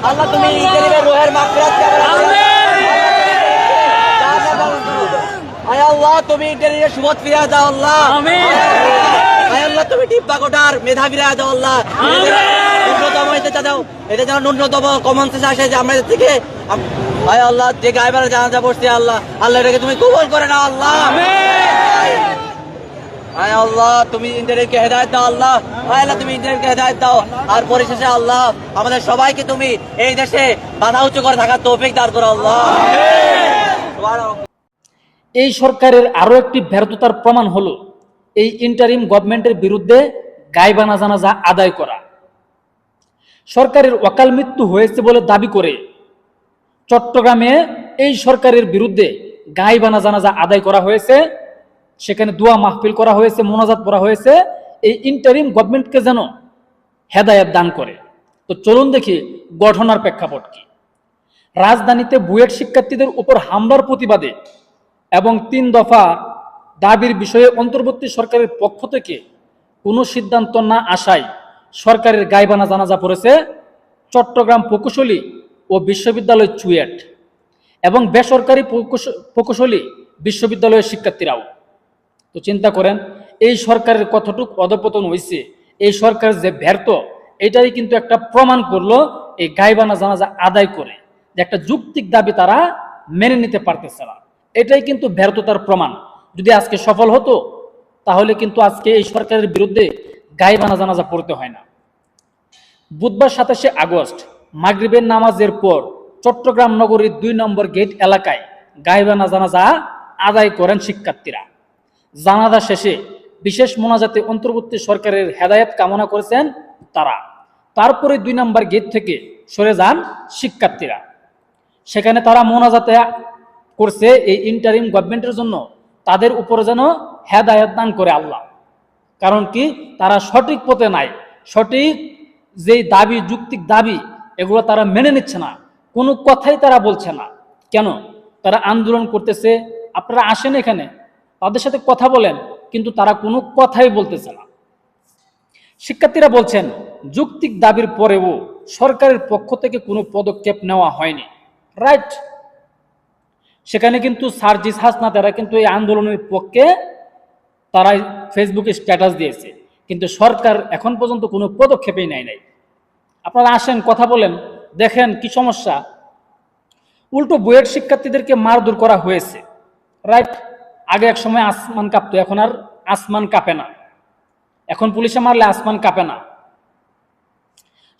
আল্লাহ তুমি ইন্টারিমের রোহের মাগফিরাত কামনা করো। আয় আল্লাহ তুমি ইন্টারিমের সুবত ফিরিয়ে দাও আল্লাহ। আমিন। আয় আল্লাহ তুমি টিপ্পা কোটার মেধা ফিরিয়ে দাও আল্লাহ। ন্যূনতম এটা যেন ন্যূনতম কমন সেন্স আসে যে আমাদের থেকে। আয় আল্লাহ যে গায়বারে জানাজা পড়ছি আল্লাহ, আল্লাহ এটাকে তুমি কবুল করে নাও আল্লাহ। আয় আল্লাহ তুমি ইন্টারিমকে হেদায়েত দাও আল্লাহ। আয় আল্লাহ তুমি ইন্টারিমকে হেদায়েত দাও। আর পরিশেষে আল্লাহ আমাদের সবাইকে তুমি এই দেশে বাধা উঁচু করে থাকার তৌফিক দান করো আল্লাহ। এই সরকারের আরো একটি ব্যর্থতার প্রমাণ হলো এই ইন্টারিম গভর্নমেন্টের বিরুদ্ধে গায়বানা জানাজা আদায় করা। সরকারের অকাল মৃত্যু হয়েছে বলে দাবি করে চট্টগ্রামে এই সরকারের বিরুদ্ধে গায়বানা জানাজা আদায় করা হয়েছে। সেখানে দোয়া মাহফিল করা হয়েছে, মোনাজাত পড়া হয়েছে এই ইন্টারিম গভর্নমেন্টকে যেন হেদায়েত দান করে। তো চলুন দেখি ঘটনার প্রেক্ষাপট কি। রাজধানীতে বুয়েট শিক্ষার্থীদের উপর হামলার প্রতিবাদে এবং 3 দফা দাবির বিষয়ে অন্তর্বর্তী সরকারের পক্ষ থেকে কোনো সিদ্ধান্ত না আসায় সরকারের গায়বানা জানাজা পড়েছে চট্টগ্রাম প্রকৌশলী ও বিশ্ববিদ্যালয় চুয়েট এবং বেসরকারি প্রকৌশলী বিশ্ববিদ্যালয়ের শিক্ষার্থীরাও। তো চিন্তা করেন এই সরকারের কতটুকু অধঃপতন হয়েছে, এই সরকার যে ব্যর্থ এটাই কিন্তু একটা প্রমাণ করলো এই গায়বানা জানাজা আদায় করে যে একটা যৌক্তিক দাবি তারা মেনে নিতে পারতেছে না। এটাই কিন্তু ব্যর্থতার প্রমাণ। যদি আজকে সফল হতো তাহলে কিন্তু আজকে এই সরকারের বিরুদ্ধে গায়বানা জানাজা পড়তে হয় না। বুধবার 27শে আগস্ট মাগরিবের নামাজের পর চট্টগ্রাম নগরীর 2 নম্বর গেট এলাকায় গায়বানা জানাজা আদায় করেন শিক্ষার্থীরা। জানাজা শেষে বিশেষ মোনাজাতে অন্তর্বর্তী সরকারের হেদায়েত কামনা করেছেন তারা। তারপরে 2 নম্বর গেট থেকে সরে যান শিক্ষার্থীরা। সেখানে তারা মোনাজাতে করছে এই ইন্টারিম গভর্নমেন্টের জন্য তাদের উপরে যেন হেদায়েত দান করে আল্লাহ। কারণ কি, তারা সঠিক পথে নাই, সঠিক যেই দাবি যৌক্তিক দাবি এগুলো তারা মেনে নিচ্ছে না, কোনো কথাই তারা বলছে না। কেন? তারা আন্দোলন করতেছে, আপনারা আসেন এখানে তাদের সাথে কথা বলেন, কিন্তু তারা কোনো কথাই বলতেছে না। শিক্ষার্থীরা বলছেন যৌক্তিক দাবির পরেও সরকারের পক্ষ থেকে কোনো পদক্ষেপ নেওয়া হয়নি। রাইট, সেখানে কিন্তু সার্জিস হাসনাত এরা কিন্তু এই আন্দোলনের পক্ষে তারা ফেসবুকে স্ট্যাটাস দিয়েছে, কিন্তু সরকার এখন পর্যন্ত কোনো পদক্ষেপই নেয় নাই। আপনারা আসেন কথা বলেন, দেখেন কি সমস্যা। উল্টো বুয়েট শিক্ষার্থীদেরকে মারধর করা হয়েছে। রাইট, আগে এক সময় আসমান কাঁপতো, এখন আর আসমান কাঁপে না, এখন পুলিশে মারলে আসমান কাঁপে না।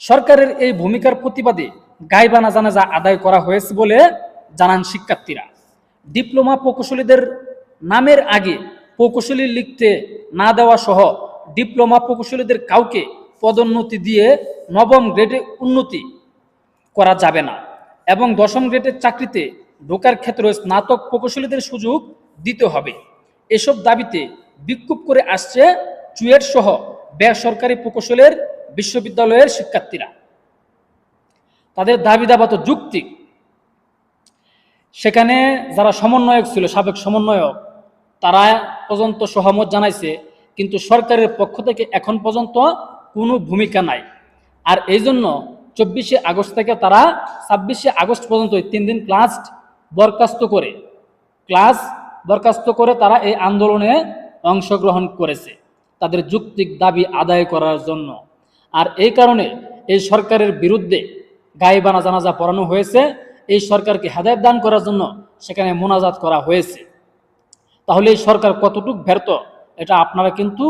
সরকারের এই ভূমিকার প্রতিবাদে গায়বানা জানাজা আদায় করা হয়েছে বলে জানান শিক্ষার্থীরা। ডিপ্লোমা প্রকৌশলীদের নামের আগে প্রকৌশলী লিখতে না দেওয়া সহ ডিপ্লোমা প্রকৌশলীদের কাউকে পদোন্নতি দিয়ে 9ম গ্রেডে উন্নতি করা যাবে না এবং 10ম গ্রেডের চাকরিতে ঢোকার ক্ষেত্রে স্নাতক প্রকৌশলীদের সুযোগ দিতে হবে। এসব দাবিতে বিক্ষোভ করে আসছে চুয়েট সহ বেসরকারি প্রকৌশলের বিশ্ববিদ্যালয়ের শিক্ষার্থীরা। তাদের দাবি দাবা তো যৌক্তিক। সেখানে যারা সমন্বয়ক ছিল, সাবেক সমন্বয়ক, তারা পর্যন্ত সহমত জানাইছে, কিন্তু সরকারের পক্ষ থেকে এখন পর্যন্ত কোনো ভূমিকা নাই। আর এই জন্য 24শে আগস্ট থেকে তারা 26শে আগস্ট পর্যন্ত 3 দিন ক্লাস বরখাস্ত করে তারা এই আন্দোলনে অংশগ্রহণ করেছে তাদের যৌক্তিক দাবি আদায় করার জন্য। আর এই কারণে এই সরকারের বিরুদ্ধে গায়বানা জানাজা পড়ানো হয়েছে, এই সরকারকে হেদায়েত দান করার জন্য সেখানে মোনাজাত করা হয়েছে। তাহলে এই সরকার কতটুকু ব্যর্থ এটা আপনারা কিন্তু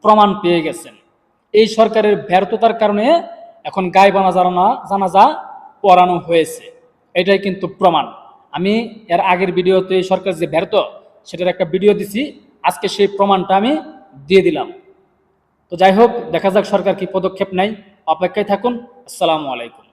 প্রমাণ পেয়ে গেছেন। এই সরকারের ব্যর্থতার কারণে এখন গায়বানা জানাজা পড়ানো হয়েছে, এটাই কিন্তু প্রমাণ। আমি এর আগের ভিডিওতে এই সরকার যে ব্যর্থ সেটার একটা ভিডিও দিছি, আজকে সেই প্রমাণটা আমি দিয়ে দিলাম। তো যাই হোক, দেখা যাক সরকার কি পদক্ষেপ নেয়, অপেক্ষায় থাকুন। আসসালামু আলাইকুম।